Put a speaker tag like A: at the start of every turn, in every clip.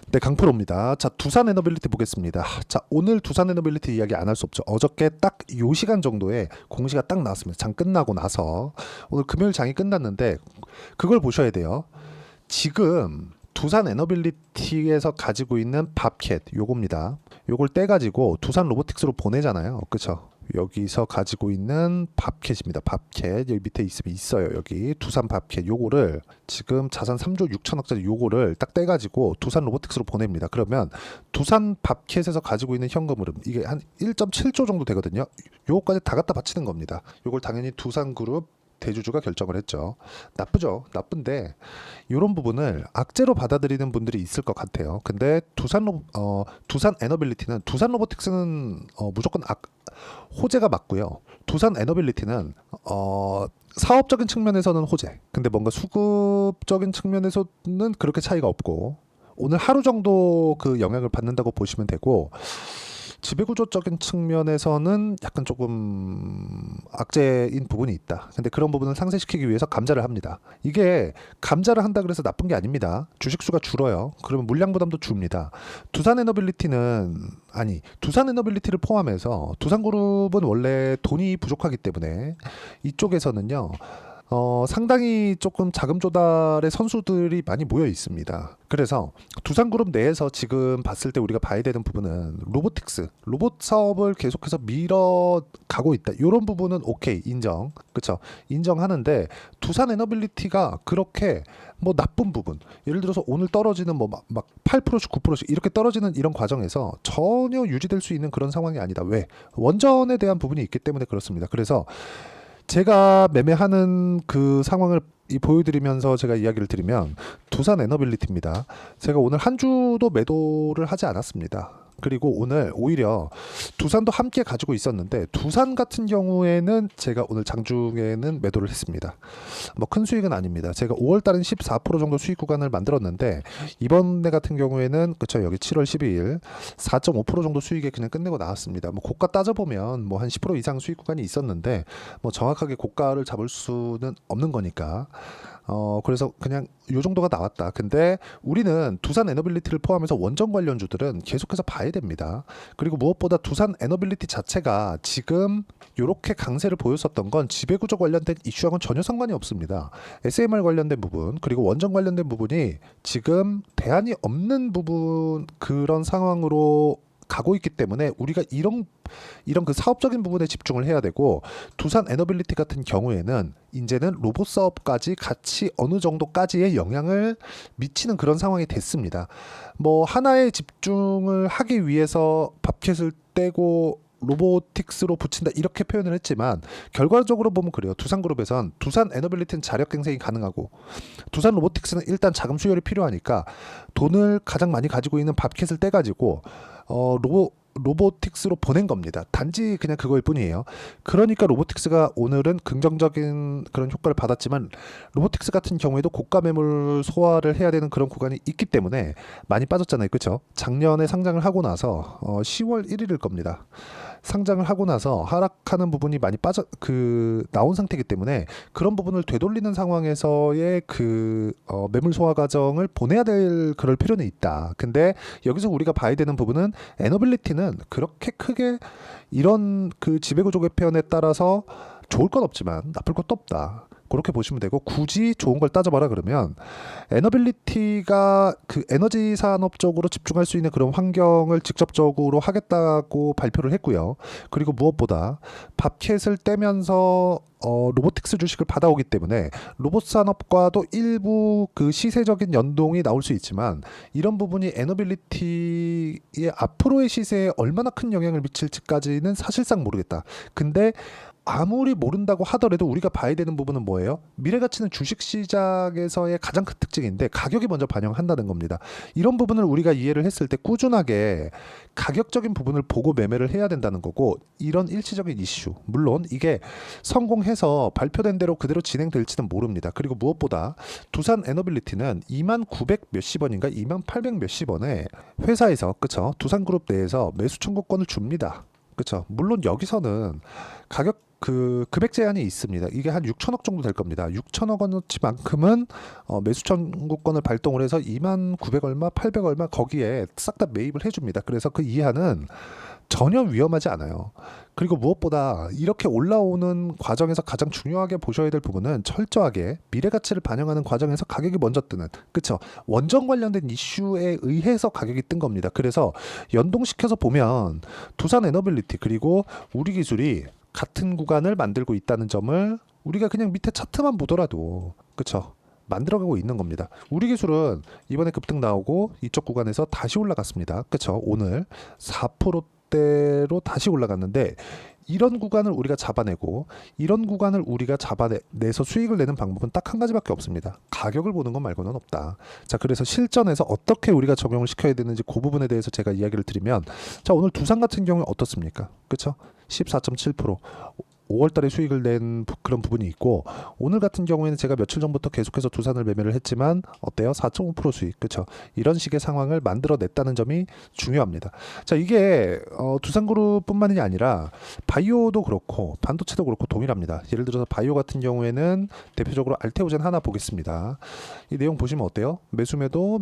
A: 네, 강프로입니다. 자, 두산 에너빌리티 보겠습니다. 자, 오늘 두산 에너빌리티 이야기 안 할 수 없죠. 어저께 딱 요 시간 정도에 공시가 딱 나왔습니다. 장 끝나고 나서 오늘 금요일 장이 끝났는데 그걸 보셔야 돼요. 지금 두산 에너빌리티에서 가지고 있는 밥캣 요겁니다. 요걸 떼가지고 두산 로보틱스로 보내잖아요. 그쵸? 여기서 가지고 있는 밥캣입니다. 밥캣 여기 밑에 있으면 있어요. 여기 두산 밥캣 요거를 지금 자산 3조 6천억짜리 요거를 딱 떼가지고 두산 로보틱스로 보냅니다. 그러면 두산 밥캣에서 가지고 있는 현금 흐름 이게 한 1.7조 정도 되거든요. 요거까지 다 갖다 바치는 겁니다. 요걸 당연히 두산그룹 대주주가 결정을 했죠. 나쁘죠. 나쁜데 이런 부분을 악재로 받아들이는 분들이 있을 것 같아요. 근데 두산 에너빌리티는 두산 로보틱스는 무조건 호재가 맞고요. 두산 에너빌리티는 사업적인 측면에서는 호재. 근데 뭔가 수급적인 측면에서는 그렇게 차이가 없고 오늘 하루 정도 그 영향을 받는다고 보시면 되고 지배구조적인 측면에서는 약간 조금 악재인 부분이 있다. 근데 그런 부분을 상쇄시키기 위해서 감자를 합니다. 이게 감자를 한다 그래서 나쁜 게 아닙니다. 주식수가 줄어요. 그러면 물량 부담도 줍니다. 두산 에너빌리티를 포함해서 두산그룹은 원래 돈이 부족하기 때문에 이쪽에서는요. 상당히 조금 자금 조달의 선수들이 많이 모여 있습니다. 그래서 두산그룹 내에서 지금 봤을 때 우리가 봐야 되는 부분은 로봇 사업을 계속해서 밀어가고 있다. 이런 부분은 오케이, 인정. 그쵸? 인정하는데 두산 에너빌리티가 그렇게 뭐 나쁜 부분, 예를 들어서 오늘 떨어지는 뭐 막 8%씩 9%씩 이렇게 떨어지는 이런 과정에서 전혀 유지될 수 있는 그런 상황이 아니다. 왜? 원전에 대한 부분이 있기 때문에 그렇습니다. 그래서 제가 매매하는 그 상황을 보여드리면서 제가 이야기를 드리면 두산 에너빌리티입니다. 제가 오늘 한 주도 매도를 하지 않았습니다. 그리고 오늘 오히려 두산도 함께 가지고 있었는데 두산 같은 경우에는 제가 오늘 장중에는 매도를 했습니다. 뭐 큰 수익은 아닙니다. 제가 5월 달은 14% 정도 수익 구간을 만들었는데 이번에 같은 경우에는 그쵸 여기 7월 12일 4.5% 정도 수익에 그냥 끝내고 나왔습니다. 뭐 고가 따져보면 뭐 한 10% 이상 수익 구간이 있었는데 뭐 정확하게 고가를 잡을 수는 없는 거니까 그래서 그냥 요 정도가 나왔다. 근데 우리는 두산 에너빌리티를 포함해서 원전 관련주들은 계속해서 봐야 됩니다. 그리고 무엇보다 두산 에너빌리티 자체가 지금 이렇게 강세를 보였었던 건 지배구조 관련된 이슈하고는 전혀 상관이 없습니다. SMR 관련된 부분 그리고 원전 관련된 부분이 지금 대안이 없는 부분 그런 상황으로 가고 있기 때문에 우리가 이런 그 사업적인 부분에 집중을 해야 되고 두산 에너빌리티 같은 경우에는 이제는 로봇 사업까지 같이 어느 정도까지의 영향을 미치는 그런 상황이 됐습니다. 뭐 하나에 집중을 하기 위해서 밥캣을 떼고 로보틱스로 붙인다 이렇게 표현을 했지만 결과적으로 보면 그래요. 두산그룹에선 두산 에너빌리티는 자력 갱생이 가능하고 두산 로보틱스는 일단 자금 수혈이 필요하니까 돈을 가장 많이 가지고 있는 밥캣을 떼가지고 로보틱스로 보낸 겁니다. 단지 그냥 그거일 뿐이에요. 그러니까 로보틱스가 오늘은 긍정적인 그런 효과를 받았지만 로보틱스 같은 경우에도 고가 매물 소화를 해야 되는 그런 구간이 있기 때문에 많이 빠졌잖아요. 그렇죠? 작년에 상장을 하고 나서 10월 1일일 겁니다. 상장을 하고 나서 하락하는 부분이 많이 나온 상태이기 때문에 그런 부분을 되돌리는 상황에서의 매물 소화 과정을 보내야 될 그럴 필요는 있다. 근데 여기서 우리가 봐야 되는 부분은 에너빌리티는 그렇게 크게 이런 그 지배구조 개편에 따라서 좋을 건 없지만 나쁠 것도 없다. 그렇게 보시면 되고 굳이 좋은 걸 따져봐라 그러면 에너빌리티가 그 에너지 산업 쪽으로 집중할 수 있는 그런 환경을 직접적으로 하겠다고 발표를 했고요. 그리고 무엇보다 밥캣을 떼면서 로보틱스 주식을 받아오기 때문에 로봇 산업과도 일부 그 시세적인 연동이 나올 수 있지만 이런 부분이 에너빌리티의 앞으로의 시세에 얼마나 큰 영향을 미칠지까지는 사실상 모르겠다. 근데 아무리 모른다고 하더라도 우리가 봐야 되는 부분은 뭐예요? 미래가치는 주식시장에서의 가장 큰 특징인데 가격이 먼저 반영한다는 겁니다. 이런 부분을 우리가 이해를 했을 때 꾸준하게 가격적인 부분을 보고 매매를 해야 된다는 거고 이런 일시적인 이슈 물론 이게 성공해서 발표된 대로 그대로 진행될지는 모릅니다. 그리고 무엇보다 두산 에너빌리티는 2만 900 몇십 원인가 2만 800 몇십 원에 회사에서 그쵸 두산그룹 내에서 매수 청구권을 줍니다. 그렇죠. 물론 여기서는 가격 그 금액 제한이 있습니다. 이게 한 6천억 정도 될 겁니다. 6천억 원어치만큼은 매수 청구권을 발동을 해서 2만 900 얼마, 800 얼마 거기에 싹 다 매입을 해줍니다. 그래서 그 이하는 전혀 위험하지 않아요. 그리고 무엇보다 이렇게 올라오는 과정에서 가장 중요하게 보셔야 될 부분은 철저하게 미래 가치를 반영하는 과정에서 가격이 먼저 뜨는, 그쵸? 원전 관련된 이슈에 의해서 가격이 뜬 겁니다. 그래서 연동시켜서 보면 두산 에너빌리티 그리고 우리 기술이 같은 구간을 만들고 있다는 점을 우리가 그냥 밑에 차트만 보더라도, 그쵸? 만들어가고 있는 겁니다. 우리 기술은 이번에 급등 나오고 이쪽 구간에서 다시 올라갔습니다. 그쵸? 오늘 4%대로 다시 올라갔는데 이런 구간을 우리가 잡아내고 이런 구간을 우리가 잡아내서 수익을 내는 방법은 딱 한 가지밖에 없습니다. 가격을 보는 것 말고는 없다. 자, 그래서 실전에서 어떻게 우리가 적용을 시켜야 되는지 그 부분에 대해서 제가 이야기를 드리면, 자, 오늘 두산 같은 경우에 어떻습니까? 그쵸? 14.7% 5월 달에 수익을 낸 그런 부분이 있고, 오늘 같은 경우에는 제가 며칠 전부터 계속해서 두산을 매매를 했지만 어때요? 4.5% 수익. 그렇죠? 이런 식의 상황을 만들어냈다는 점이 중요합니다. 자, 이게 두산그룹뿐만이 아니라 바이오도 그렇고 반도체도 그렇고 동일합니다. 예를 들어서 바이오 같은 경우에는 대표적으로 알테오젠 하나 보겠습니다. 이 내용 보시면 어때요? 매수매도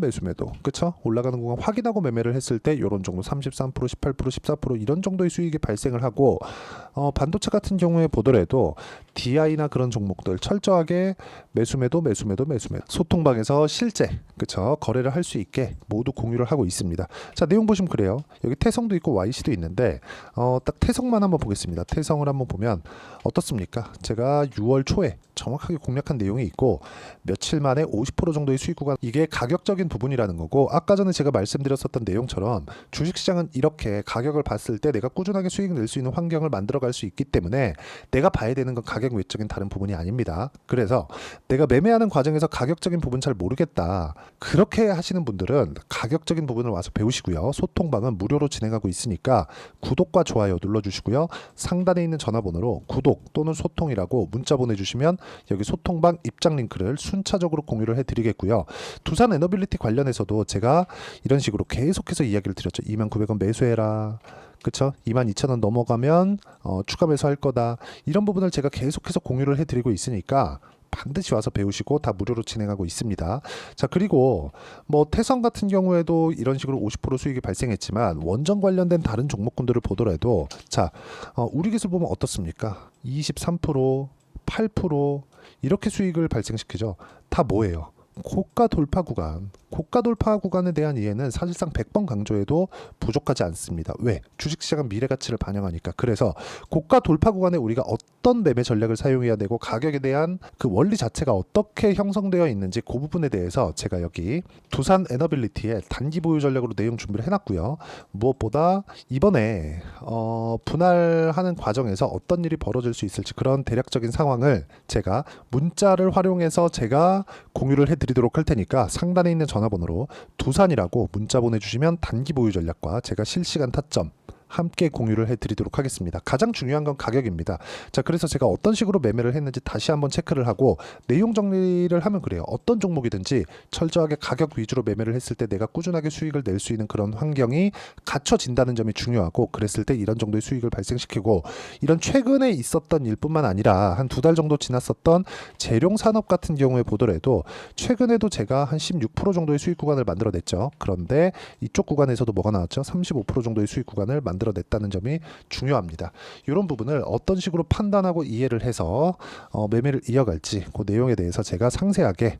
A: 그렇죠? 올라가는 구간 확인하고 매매를 했을 때 이런 정도 33%, 18%, 14% 이런 정도의 수익이 발생을 하고, 반도체 같은 경우에 보더라도 DI나 그런 종목들 철저하게 매수매도 소통방에서 실제, 그쵸, 거래를 할 수 있게 모두 공유를 하고 있습니다. 자, 내용 보시면 그래요. 여기 태성도 있고 YC도 있는데 딱 태성만 한번 보겠습니다. 태성을 한번 보면 어떻습니까? 제가 6월 초에 정확하게 공략한 내용이 있고 며칠 만에 50% 정도의 수익 구간, 이게 가격적인 부분이라는 거고, 아까 전에 제가 말씀드렸었던 내용처럼 주식시장은 이렇게 가격을 봤을 때 내가 꾸준하게 수익을 낼 수 있는 환경을 만들어갈 수 있기 때문에 내가 봐야 되는 건 가격 외적인 다른 부분이 아닙니다. 그래서 내가 매매하는 과정에서 가격적인 부분 잘 모르겠다, 그렇게 하시는 분들은 가격적인 부분을 와서 배우시고요. 소통방은 무료로 진행하고 있으니까 구독과 좋아요 눌러주시고요. 상단에 있는 전화번호로 구독 또는 소통이라고 문자 보내주시면 여기 소통방 입장 링크를 순차적으로 공유를 해드리겠고요. 두산 에너빌리티 관련해서도 제가 이런 식으로 계속해서 이야기를 드렸죠. 29,000원 매수해라, 그쵸? 22,000원 넘어가면 추가 매수할 거다. 이런 부분을 제가 계속해서 공유를 해드리고 있으니까 반드시 와서 배우시고, 다 무료로 진행하고 있습니다. 자, 그리고 뭐 태성 같은 경우에도 이런 식으로 50% 수익이 발생했지만 원전 관련된 다른 종목군들을 보더라도, 자, 우리 기술 보면 어떻습니까? 23%, 8% 이렇게 수익을 발생시키죠. 다 뭐예요? 고가 돌파 구간. 고가 돌파 구간에 대한 이해는 사실상 100번 강조해도 부족하지 않습니다. 왜? 주식시장은 미래 가치를 반영하니까. 그래서 고가 돌파 구간에 우리가 어떤 매매 전략을 사용해야 되고 가격에 대한 그 원리 자체가 어떻게 형성되어 있는지 그 부분에 대해서 제가 여기 두산 에너빌리티의 단기 보유 전략으로 내용 준비를 해놨고요. 무엇보다 이번에 분할하는 과정에서 어떤 일이 벌어질 수 있을지 그런 대략적인 상황을 제가 문자를 활용해서 제가 공유를 해드리도록 할 테니까 상단에 있는 전화번호로 두산이라고 문자 보내주시면 단기 보유 전략과 제가 실시간 타점 함께 공유를 해드리도록 하겠습니다. 가장 중요한 건 가격입니다. 자, 그래서 제가 어떤 식으로 매매를 했는지 다시 한번 체크를 하고 내용 정리를 하면 그래요. 어떤 종목이든지 철저하게 가격 위주로 매매를 했을 때 내가 꾸준하게 수익을 낼 수 있는 그런 환경이 갖춰진다는 점이 중요하고, 그랬을 때 이런 정도의 수익을 발생시키고, 이런 최근에 있었던 일뿐만 아니라 한 2달 정도 지났었던 재룡산업 같은 경우에 보더라도 최근에도 제가 한 16% 정도의 수익 구간을 만들어냈죠. 그런데 이쪽 구간에서도 뭐가 나왔죠? 35% 정도의 수익 구간을 만들어냈다는 점이 중요합니다. 이런 부분을 어떤 식으로 판단하고 이해를 해서 매매를 이어갈지 그 내용에 대해서 제가 상세하게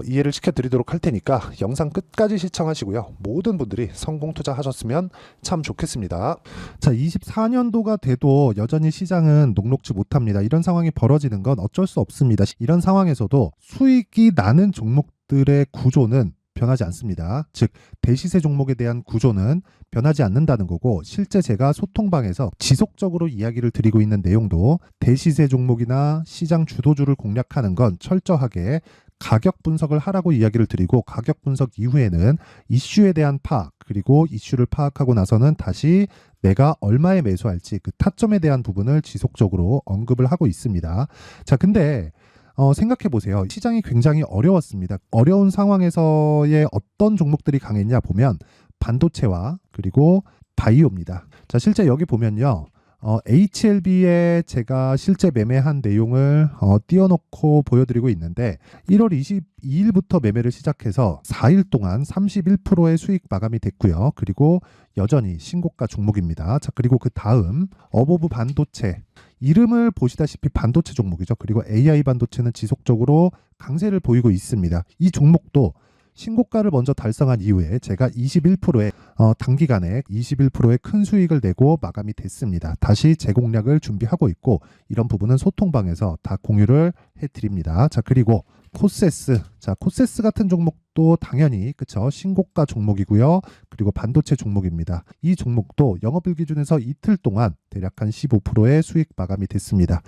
A: 이해를 시켜드리도록 할 테니까 영상 끝까지 시청하시고요. 모든 분들이 성공 투자하셨으면 참 좋겠습니다. 자, 24년도가 돼도 여전히 시장은 녹록지 못합니다. 이런 상황이 벌어지는 건 어쩔 수 없습니다. 이런 상황에서도 수익이 나는 종목들의 구조는 변하지 않습니다. 즉 대시세 종목에 대한 구조는 변하지 않는다는 거고, 실제 제가 소통방에서 지속적으로 이야기를 드리고 있는 내용도 대시세 종목이나 시장 주도주를 공략하는 건 철저하게 가격 분석을 하라고 이야기를 드리고, 가격 분석 이후에는 이슈에 대한 파악, 그리고 이슈를 파악하고 나서는 다시 내가 얼마에 매수할지 그 타점에 대한 부분을 지속적으로 언급을 하고 있습니다. 자, 근데 생각해 보세요. 시장이 굉장히 어려웠습니다. 어려운 상황에서의 어떤 종목들이 강했냐 보면 반도체와 그리고 바이오입니다. 자, 실제 여기 보면요. HLB에 제가 실제 매매한 내용을 띄워놓고 보여드리고 있는데 1월 22일부터 매매를 시작해서 4일 동안 31%의 수익 마감이 됐고요. 그리고 여전히 신고가 종목입니다. 자, 그리고 그 다음 어보브 반도체, 이름을 보시다시피 반도체 종목이죠. 그리고 AI 반도체는 지속적으로 강세를 보이고 있습니다. 이 종목도 신고가를 먼저 달성한 이후에 제가 21%의 단기간에 21%의 큰 수익을 내고 마감이 됐습니다. 다시 재공략을 준비하고 있고 이런 부분은 소통방에서 다 공유를 해드립니다. 자, 그리고 코세스, 자, 코세스 같은 종목도 당연히 그쵸, 신고가 종목이고요. 그리고 반도체 종목입니다. 이 종목도 영업일 기준에서 이틀 동안 대략 한 15%의 수익 마감이 됐습니다.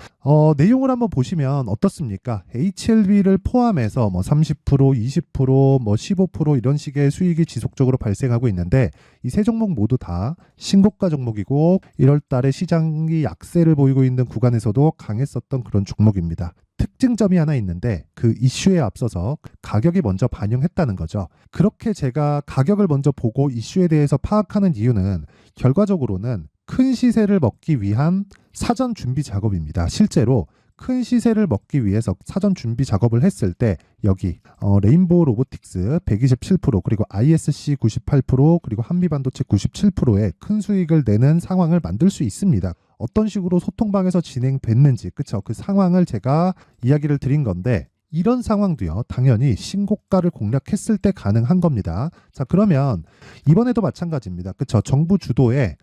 A: 내용을 한번 보시면 어떻습니까? HLB를 포함해서 뭐 30%, 20%, 뭐 15% 이런 식의 수익이 지속적으로 발생하고 있는데 이 세 종목 모두 다 신고가 종목이고 1월 달에 시장이 약세를 보이고 있는 구간에서도 강했었던 그런 종목입니다. 특징점이 하나 있는데 그 이슈에 앞서서 가격이 먼저 반영했다는 거죠. 그렇게 제가 가격을 먼저 보고 이슈에 대해서 파악하는 이유는 결과적으로는 큰 시세를 먹기 위한 사전 준비 작업입니다. 실제로 큰 시세를 먹기 위해서 사전 준비 작업을 했을 때 여기 레인보우 로보틱스 127% 그리고 ISC 98% 그리고 한미반도체 97%의 큰 수익을 내는 상황을 만들 수 있습니다. 어떤 식으로 소통방에서 진행됐는지 그쵸, 그 상황을 제가 이야기를 드린 건데 이런 상황도요 당연히 신고가를 공략했을 때 가능한 겁니다. 자, 그러면 이번에도 마찬가지입니다. 그쵸, 정부 주도의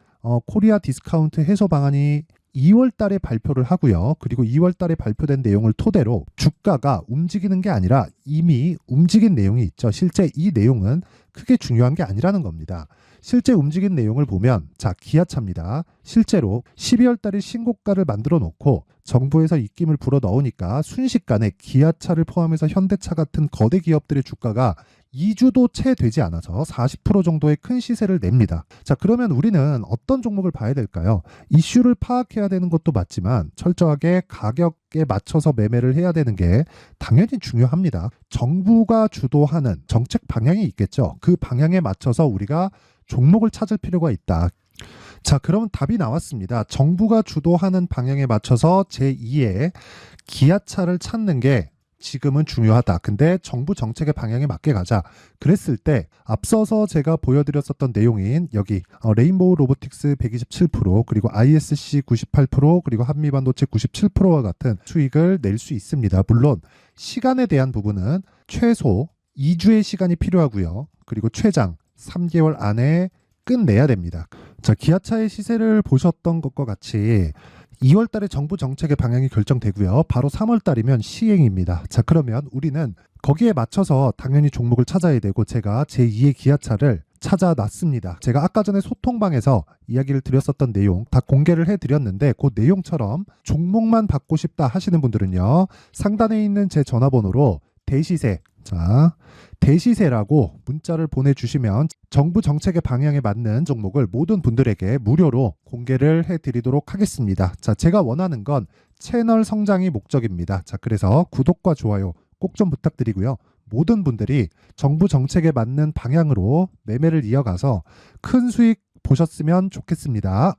A: 코리아 디스카운트 해소 방안이 2월 달에 발표를 하고요. 그리고 2월 달에 발표된 내용을 토대로 주가가 움직이는 게 아니라 이미 움직인 내용이 있죠. 실제 이 내용은 크게 중요한 게 아니라는 겁니다. 실제 움직인 내용을 보면 자, 기아차입니다. 실제로 12월 달에 신고가를 만들어 놓고 정부에서 입김을 불어 넣으니까 순식간에 기아차를 포함해서 현대차 같은 거대 기업들의 주가가 2주도 채 되지 않아서 40% 정도의 큰 시세를 냅니다. 자, 그러면 우리는 어떤 종목을 봐야 될까요? 이슈를 파악해야 되는 것도 맞지만 철저하게 가격에 맞춰서 매매를 해야 되는 게 당연히 중요합니다. 정부가 주도하는 정책 방향이 있겠죠. 그 방향에 맞춰서 우리가 종목을 찾을 필요가 있다. 자, 그럼 답이 나왔습니다. 정부가 주도하는 방향에 맞춰서 제2의 기아차를 찾는 게 지금은 중요하다. 근데 정부 정책의 방향에 맞게 가자. 그랬을 때 앞서서 제가 보여드렸었던 내용인 여기 레인보우 로보틱스 127% 그리고 ISC 98% 그리고 한미반도체 97%와 같은 수익을 낼 수 있습니다. 물론 시간에 대한 부분은 최소 2주의 시간이 필요하고요. 그리고 최장 3개월 안에 끝내야 됩니다. 자, 기아차의 시세를 보셨던 것과 같이 2월 달에 정부 정책의 방향이 결정되고요. 바로 3월 달이면 시행입니다. 자, 그러면 우리는 거기에 맞춰서 당연히 종목을 찾아야 되고 제가 제2의 기아차를 찾아놨습니다. 제가 아까 전에 소통방에서 이야기를 드렸었던 내용 다 공개를 해드렸는데 그 내용처럼 종목만 받고 싶다 하시는 분들은요. 상단에 있는 제 전화번호로 대시세, 자, 대시세라고 문자를 보내주시면 정부 정책의 방향에 맞는 종목을 모든 분들에게 무료로 공개를 해드리도록 하겠습니다. 자, 제가 원하는 건 채널 성장이 목적입니다. 자, 그래서 구독과 좋아요 꼭 좀 부탁드리고요. 모든 분들이 정부 정책에 맞는 방향으로 매매를 이어가서 큰 수익 보셨으면 좋겠습니다.